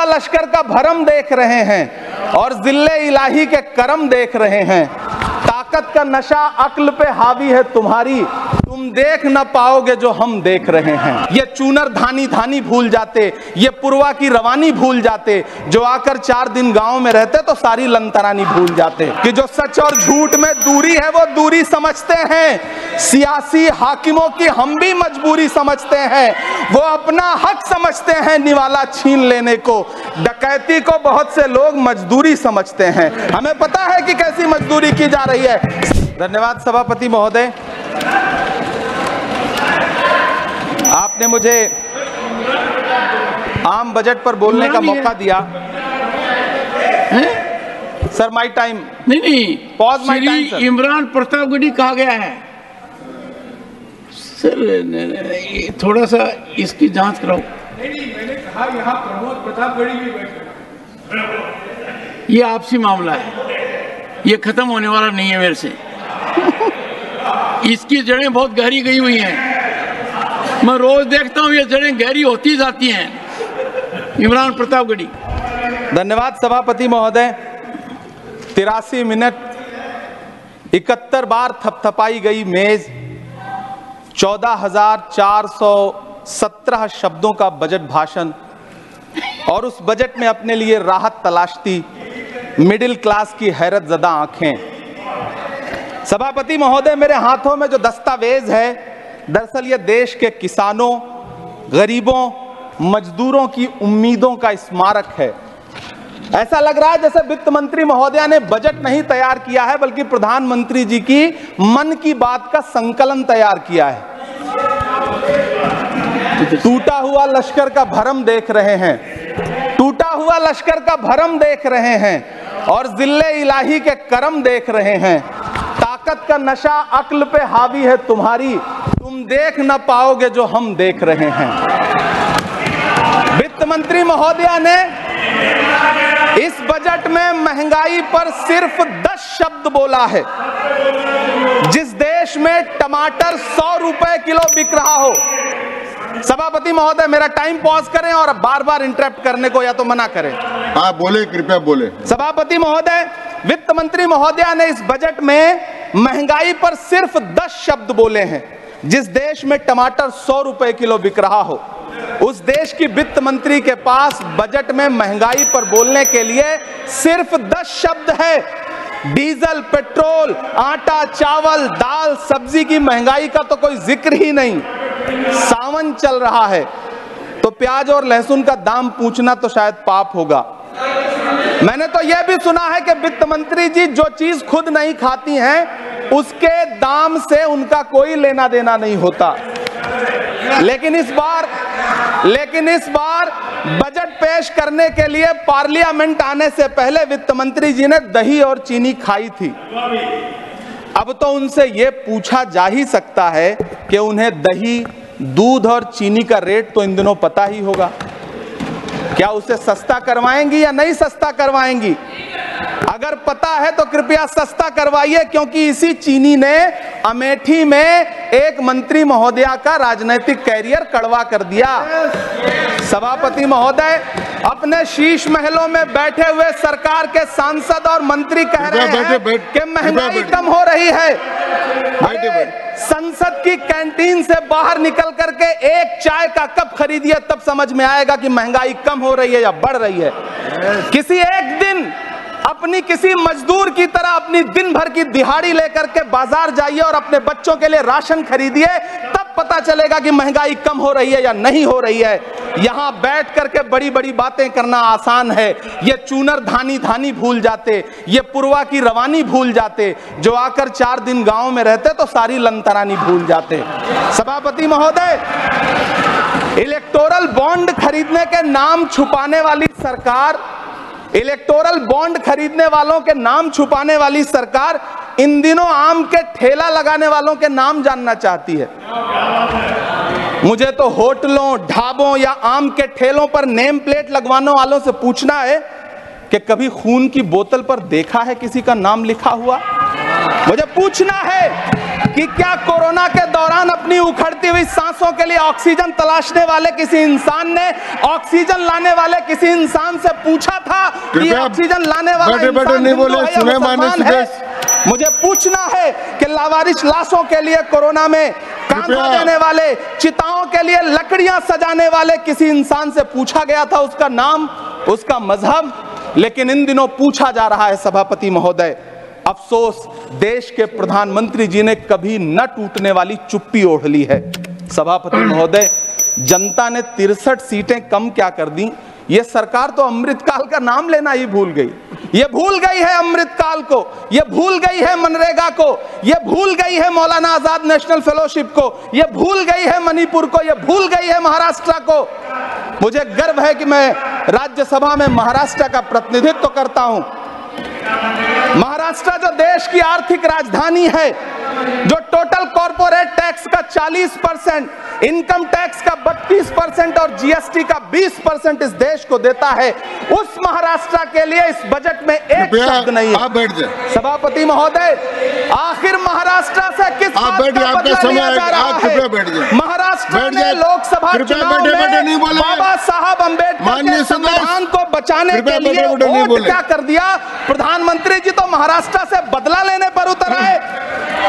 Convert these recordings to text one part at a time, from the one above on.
लश्कर का भरम देख रहे हैं और जिल्ले इलाही के करम देख रहे हैं। ताकत का नशा अक्ल पे हावी है तुम्हारी, तुम देख न पाओगे जो हम देख रहे हैं। ये चूनर धानी धानी भूल जाते, ये पुरवा की रवानी भूल जाते, जो आकर 4 दिन गांव में रहते तो सारी लंतरानी भूल जाते। कि जो सच और झूठ में दूरी है वो दूरी समझते हैं, सियासी हाकिमों की हम भी मजबूरी समझते हैं। वो अपना हक समझते हैं निवाला छीन लेने को, डकैती को बहुत से लोग मजदूरी समझते हैं। हमें पता है कि कैसी मजदूरी की जा रही है। धन्यवाद सभापति महोदय, आपने मुझे आम बजट पर बोलने का मौका दिया। Sir my time. नहीं, pause my time sir. Imran Pratapgarhi कहा गया है सर, थोड़ा सा इसकी जांच कराओ। नहीं, मैंने कहा यहाँ प्रमोद प्रतापगढ़ी भी बैठे। ये आपसी मामला है, ये खत्म होने वाला नहीं है मेरे से। इसकी जड़ें बहुत गहरी गई हुई हैं, मैं रोज देखता हूँ ये जड़ें गहरी होती जाती हैं। इमरान प्रतापगढ़ी। धन्यवाद सभापति महोदय। 83 मिनट 71 बार थपथपाई गई मेज, 14,417 शब्दों का बजट भाषण, और उस बजट में अपने लिए राहत तलाशती मिडिल क्लास की हैरतजदा आंखें। सभापति महोदय, मेरे हाथों में जो दस्तावेज है दरअसल ये देश के किसानों, गरीबों, मजदूरों की उम्मीदों का स्मारक है। ऐसा लग रहा है जैसे वित्त मंत्री महोदया ने बजट नहीं तैयार किया है बल्कि प्रधानमंत्री जी की मन की बात का संकलन तैयार किया है। टूटा हुआ लश्कर का भरम देख रहे हैं, टूटा हुआ लश्कर का भरम देख रहे हैं और जिल्ले इलाही के करम देख रहे हैं। ताकत का नशा अक्ल पे हावी है तुम्हारी, तुम देख न पाओगे जो हम देख रहे हैं। वित्त मंत्री महोदया ने इस बजट में महंगाई पर सिर्फ 10 शब्द बोला है। जिस देश में टमाटर 100 रुपए किलो बिक रहा हो। सभापति महोदय, मेरा टाइम पॉज करें और बार बार इंटरप्ट करने को या तो मना करें। हाँ बोले, कृपया बोले। सभापति महोदय, वित्त मंत्री महोदया ने इस बजट में महंगाई पर सिर्फ 10 शब्द बोले हैं। जिस देश में टमाटर 100 रुपए किलो बिक रहा हो, उस देश की वित्त मंत्री के पास बजट में महंगाई पर बोलने के लिए सिर्फ 10 शब्द है। डीजल, पेट्रोल, आटा, चावल, दाल, सब्जी की महंगाई का तो कोई जिक्र ही नहीं। सावन चल रहा है तो प्याज और लहसुन का दाम पूछना तो शायद पाप होगा। मैंने तो यह भी सुना है कि वित्त मंत्री जी जो चीज खुद नहीं खाती हैं उसके दाम से उनका कोई लेना देना नहीं होता। लेकिन इस बार बजट पेश करने के लिए पार्लियामेंट आने से पहले वित्त मंत्री जी ने दही और चीनी खाई थी। अब तो उनसे यह पूछा जा ही सकता है कि उन्हें दही, दूध और चीनी का रेट तो इन दिनों पता ही होगा। क्या उसे सस्ता करवाएंगी या नहीं सस्ता करवाएंगी? अगर पता है तो कृपया सस्ता करवाइए, क्योंकि इसी चीनी ने अमेठी में एक मंत्री महोदया का राजनीतिक कैरियर कड़वा कर दिया। सभापति महोदय, अपने शीश महलों में बैठे हुए सरकार के सांसद और मंत्री कह रहे हैं कि महंगाई कम हो रही है। संसद की कैंटीन से बाहर निकल करके एक चाय का कप खरीदिए, तब समझ में आएगा कि महंगाई कम हो रही है या बढ़ रही है। किसी एक दिन अपनी किसी मजदूर की तरह अपनी दिन भर की दिहाड़ी लेकर के बाजार जाइए और अपने बच्चों के लिए राशन खरीदिए, तब पता चलेगा कि महंगाई कम हो रही है या नहीं हो रही है। यहां बैठ करके बड़ी बड़ी बातें करना आसान है। ये चूनर धानी धानी भूल जाते, ये पुरवा की रवानी भूल जाते, जो आकर 4 दिन गांव में रहते तो सारी लंतरानी भूल जाते। सभापति महोदय, इलेक्टोरल बॉन्ड खरीदने के नाम छुपाने वाली सरकार, इलेक्टोरल बॉन्ड खरीदने वालों के नाम छुपाने वाली सरकार इन दिनों आम के ठेला लगाने वालों के नाम जानना चाहती है। मुझे तो होटलों, ढाबों या आम के ठेलों पर नेम प्लेट लगवाने वालों से पूछना है कि कभी खून की बोतल पर देखा है किसी का नाम लिखा हुआ? मुझे पूछना है कि क्या कोरोना के दौरान अपनी उखड़ती हुई सांसों के लिए ऑक्सीजन तलाशने वाले किसी इंसान ने ऑक्सीजन लाने वाले किसी इंसान से पूछा था कि ऑक्सीजन लाने वाला इंसान हिंदू है या मुसलमान है? मुझे पूछना है कि लावारिस लाशों के लिए कोरोना में कांधा देने वाले, चिताओं के लिए लकड़ियां सजाने वाले किसी इंसान से पूछा गया था उसका नाम, उसका मजहब? लेकिन इन दिनों पूछा जा रहा है सभापति महोदय। अफसोस, देश के प्रधानमंत्री जी ने कभी न टूटने वाली चुप्पी ओढ़ ली है। सभापति महोदय, जनता ने 63 सीटें कम क्या कर दी? ये सरकार तो अमृतकाल का नाम लेना ही भूल गई। ये भूल गई है अमृतकाल को, ये भूल गई है मनरेगा को, ये भूल गई है मौलाना आजाद नेशनल फेलोशिप को, ये भूल गई है मणिपुर को, ये भूल गई है महाराष्ट्र को। मुझे गर्व है कि मैं राज्यसभा में महाराष्ट्र का प्रतिनिधित्व करता हूं। महाराष्ट्र जो देश की आर्थिक राजधानी है, जो टोटल कॉर्पोरेट टैक्स का 40%, इनकम टैक्स का 32% और जीएसटी का 20% इस देश को देता है, उस महाराष्ट्र के लिए इस बजट में एक शब्द नहीं है। आप बैठ जाए सभापति महोदय, आखिर महाराष्ट्र से किस बात का बदला लिया जा रहा है? महाराष्ट्र में लोकसभा चुनाव में बाबा साहब अम्बेडकर के संविधान को बचाने के लिए वोट क्या कर दिया? प्रधानमंत्री जी तो महाराष्ट्र से बदला लेने पर उतर आए।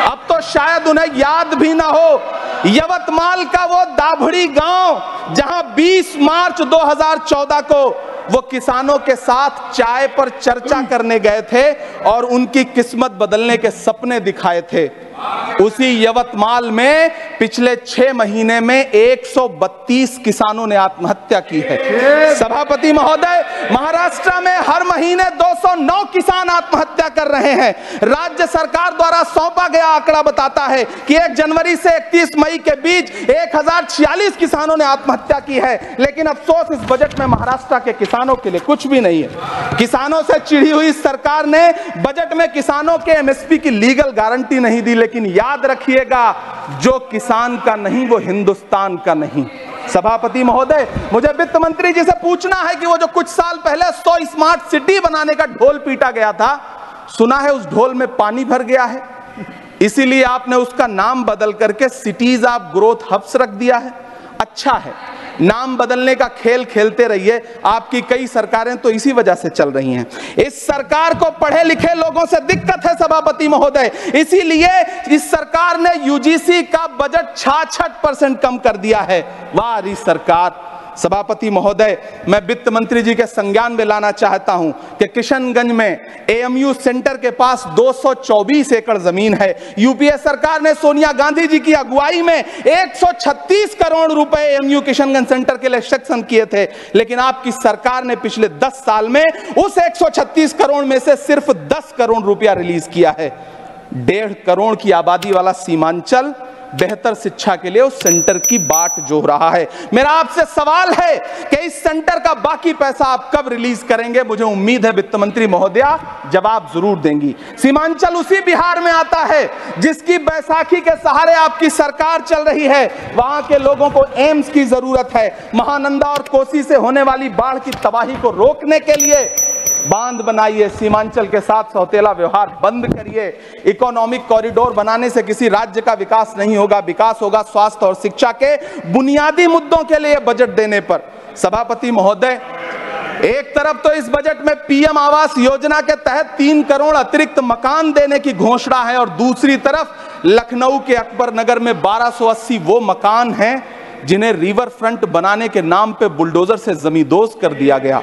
अब तो शायद उन्हें याद भी ना हो यवतमाल का वो दाभड़ी गांव जहां 20 मार्च 2014 को वो किसानों के साथ चाय पर चर्चा करने गए थे और उनकी किस्मत बदलने के सपने दिखाए थे। उसी यवतमाल में पिछले 6 महीने में 132 किसानों ने आत्महत्या की है। सभापति महोदय, महाराष्ट्र में हर महीने 209 किसान आत्महत्या कर रहे हैं। राज्य सरकार द्वारा सौंपा गया आंकड़ा बताता है कि 1 जनवरी से 31 मई के बीच 1046 किसानों ने आत्महत्या की है। लेकिन अफसोस, इस बजट में महाराष्ट्र के किसानों के लिए कुछ भी नहीं है। किसानों से चिढ़ी हुई सरकार ने बजट में किसानों के एमएसपी की लीगल गारंटी नहीं दी। लेकिन याद रखिएगा, जो किसान का नहीं वो हिंदुस्तान का नहीं। सभापति महोदय, मुझे वित्त मंत्री जी से पूछना है कि वो जो कुछ साल पहले 100 स्मार्ट सिटी बनाने का ढोल पीटा गया था, सुना है उस ढोल में पानी भर गया है, इसीलिए आपने उसका नाम बदल करके सिटीज ऑफ ग्रोथ हब्स रख दिया है। अच्छा है, नाम बदलने का खेल खेलते रहिए, आपकी कई सरकारें तो इसी वजह से चल रही हैं। इस सरकार को पढ़े लिखे लोगों से दिक्कत है सभापति महोदय, इसीलिए इस सरकार ने यूजीसी का बजट 66% कम कर दिया है। वाह सरकार। सभापति महोदय, मैं वित्त मंत्री जी के संज्ञान में लाना चाहता हूं कि किशनगंज में एएमयू सेंटर के पास 224 एकड़ जमीन है। यूपीए सरकार ने सोनिया गांधी जी की अगुवाई में 136 करोड़ रुपए एएमयू किशनगंज सेंटर के लिए सेक्शन किए थे। लेकिन आपकी सरकार ने पिछले 10 साल में उस 136 करोड़ में से सिर्फ 10 करोड़ रुपया रिलीज किया है। 1.5 करोड़ की आबादी वाला सीमांचल बेहतर शिक्षा के लिए उस सेंटर की बाट जोह रहा है। मेरा आपसे सवाल है कि इस सेंटर का बाकी पैसा आप कब रिलीज करेंगे? मुझे उम्मीद है वित्त मंत्री महोदया जवाब जरूर देंगी। सीमांचल उसी बिहार में आता है जिसकी बैसाखी के सहारे आपकी सरकार चल रही है। वहां के लोगों को एम्स की जरूरत है। महानंदा और कोसी से होने वाली बाढ़ की तबाही को रोकने के लिए बांध बनाइए, सीमांचल के साथ सौतेला व्यवहार बंद करिए। इकोनॉमिक कॉरिडोर बनाने से किसी राज्य का विकास नहीं होगा, विकास होगा स्वास्थ्य और शिक्षा के बुनियादी मुद्दों के लिए बजट देने पर। सभापति महोदय, एक तरफ तो इस बजट में पीएम आवास योजना के तहत 3 करोड़ अतिरिक्त मकान देने की घोषणा है और दूसरी तरफ लखनऊ के अकबर नगर में 1280 वो मकान हैं जिन्हें रिवर फ्रंट बनाने के नाम पे बुलडोजर से जमींदोज कर दिया गया।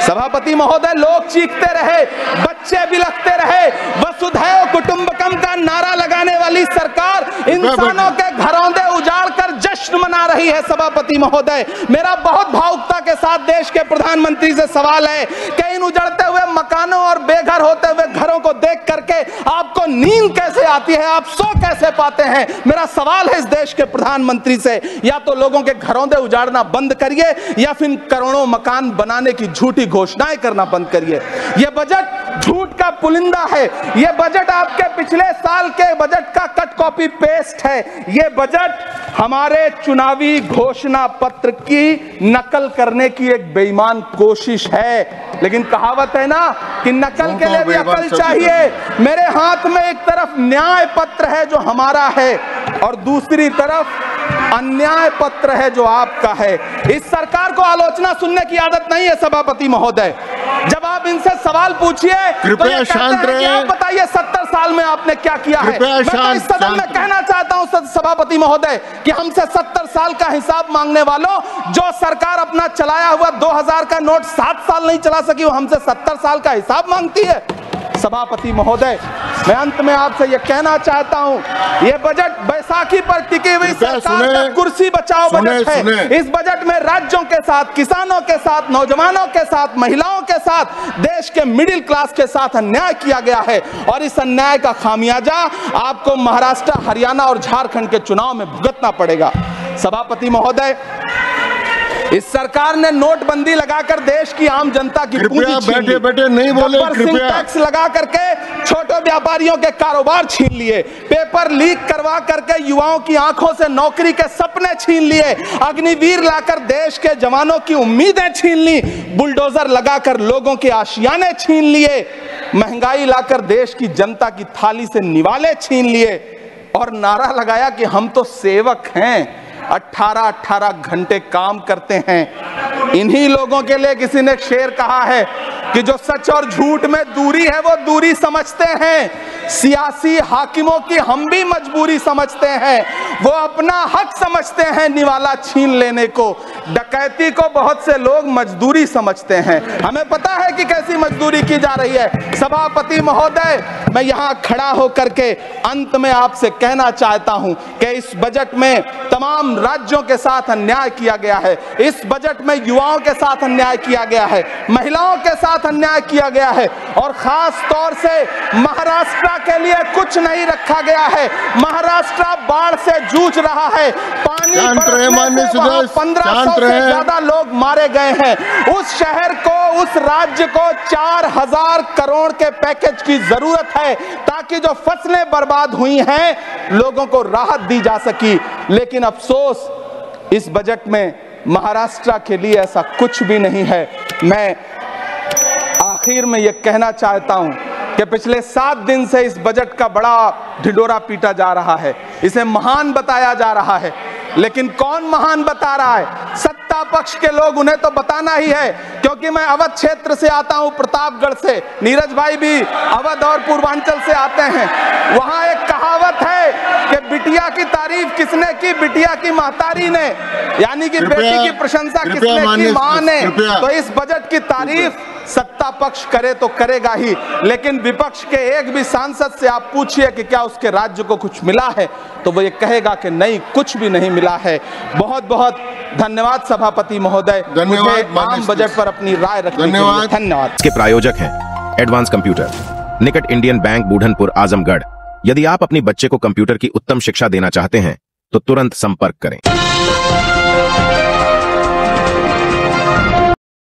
सभापति महोदय, लोग चीखते रहे, बच्चे बिलखते रहे, वसुधैव कुटुंबकम का नारा लगाने वाली सरकार इंसानों के घरौंदे उजाड़ कर जश्न मना रही है। सभापति महोदय, मेरा बहुत भावुकता के साथ देश के प्रधानमंत्री से सवाल है कि इन उजड़ते हुए मकानों और बेघर होते हुए घरों को देख करके आपको नींद कैसे आती है, आप सो कैसे पाते हैं? मेरा सवाल है इस देश के प्रधानमंत्री से, या तो लोगों के घरौंदे उजाड़ना बंद करिए या फिर करोड़ों मकान बनाने की झूठी घोषणाएं करना बंद करिए। यह बजट झूठ का पुलिंदा है। ये बजट आपके पिछले साल के बजट का कट कॉपी पेस्ट है। ये बजट हमारे चुनावी घोषणा पत्र की नकल करने की एक बेईमान कोशिश है। लेकिन कहावत है ना कि नकल के लिए भी अकल चाहिए। मेरे हाथ में एक तरफ न्याय पत्र है जो हमारा है और दूसरी तरफ अन्याय पत्र है जो आपका है। इस सरकार को आलोचना सुनने की आदत नहीं है सभापति महोदय। जब आप इनसे सवाल पूछिए तो ये शांत कहते हैं कि आप बताइए 70 साल में आपने क्या किया है। मैं तो इस सदन में कहना चाहता हूं सभापति महोदय कि हमसे 70 साल का हिसाब मांगने वालों, जो सरकार अपना चलाया हुआ 2000 का नोट 7 साल नहीं चला सकी, वो हमसे 70 साल का हिसाब मांगती है। सभापति महोदय, मैं अंत में आपसे यह कहना चाहता हूं, यह बजट बैसाखी पर टिकी हुई सरकार का कुर्सी बचाओ बजट है। इस बजट में राज्यों के साथ, किसानों के साथ, नौजवानों के साथ, महिलाओं के साथ, देश के मिडिल क्लास के साथ अन्याय किया गया है और इस अन्याय का खामियाजा आपको महाराष्ट्र, हरियाणा और झारखंड के चुनाव में भुगतना पड़ेगा। सभापति महोदय, इस सरकार ने नोटबंदी लगाकर देश की आम जनता की पूंजी छीन ली। बैठे नहीं बोले, कृपया टैक्स लगा करके छोटे व्यापारियों के कारोबार छीन लिए, पेपर लीक करवा करके युवाओं की आंखों से नौकरी के सपने छीन लिए, अग्निवीर लाकर देश के जवानों की उम्मीदें छीन ली, बुलडोजर लगाकर लोगों के आशियाने छीन लिए, महंगाई लाकर देश की जनता की थाली से निवाले छीन लिए और नारा लगाया कि हम तो सेवक हैं, 18-18 घंटे काम करते हैं। इन्हीं लोगों के लिए किसी ने शेर कहा है कि जो सच और झूठ में दूरी है वो दूरी समझते हैं। सियासी हाकिमों की हम भी मजबूरी समझते हैं। वो अपना हक समझते हैं निवाला छीन लेने को। डकैती को बहुत से लोग मजदूरी समझते हैं। हमें पता है कि कैसी मजदूरी की जा रही है। सभापति महोदय, मैं यहाँ खड़ा होकर के अंत में आपसे कहना चाहता हूँ कि इस बजट में तमाम राज्यों के साथ अन्याय किया गया है। इस बजट में युवाओं के साथ अन्याय किया गया है, महिलाओं के साथ अन्याय किया गया है और खास तौर से महाराष्ट्र के लिए कुछ नहीं रखा गया है। महाराष्ट्र बाढ़ से जूझ रहा है, पानी बरसने से वहां 1500 से ज्यादा लोग मारे गए हैं। उस शहर को, उस राज्य को 4000 करोड़ के पैकेज की जरूरत है ताकि जो फसलें बर्बाद हुई हैं लोगों को राहत दी जा सकी। लेकिन अफसोस, इस बजट में महाराष्ट्र के लिए ऐसा कुछ भी नहीं है। मैं आखिर में यह कहना चाहता हूं कि पिछले 7 दिन से इस बजट का बड़ा ढिंढोरा पीटा जा रहा है, इसे महान बताया जा रहा है। लेकिन कौन महान बता रहा है? सत्ता पक्ष के लोग, उन्हें तो बताना ही है। क्योंकि मैं अवध क्षेत्र से आता हूं, प्रतापगढ़ से, नीरज भाई भी अवध और पूर्वांचल से आते हैं। वहां एक कहावत है कि बिटिया की तारीफ किसने की? बिटिया की महतारी ने, यानी कि बेटी की प्रशंसा किसने की? मां ने। तो इस बजट की तारीफ सत्ता पक्ष करे तो करेगा ही, लेकिन विपक्ष के एक भी सांसद से आप पूछिए कि क्या उसके राज्य को कुछ मिला है, तो वो ये कहेगा कि नहीं, कुछ भी नहीं मिला है। बहुत बहुत धन्यवाद सभापति महोदय, मुझे आम बजट पर अपनी राय रखने के लिए धन्यवाद। इसके प्रायोजक हैं एडवांस कंप्यूटर, निकट इंडियन बैंक, बूढ़नपुर, आजमगढ़। यदि आप अपने बच्चे को कंप्यूटर की उत्तम शिक्षा देना चाहते हैं तो तुरंत संपर्क करें।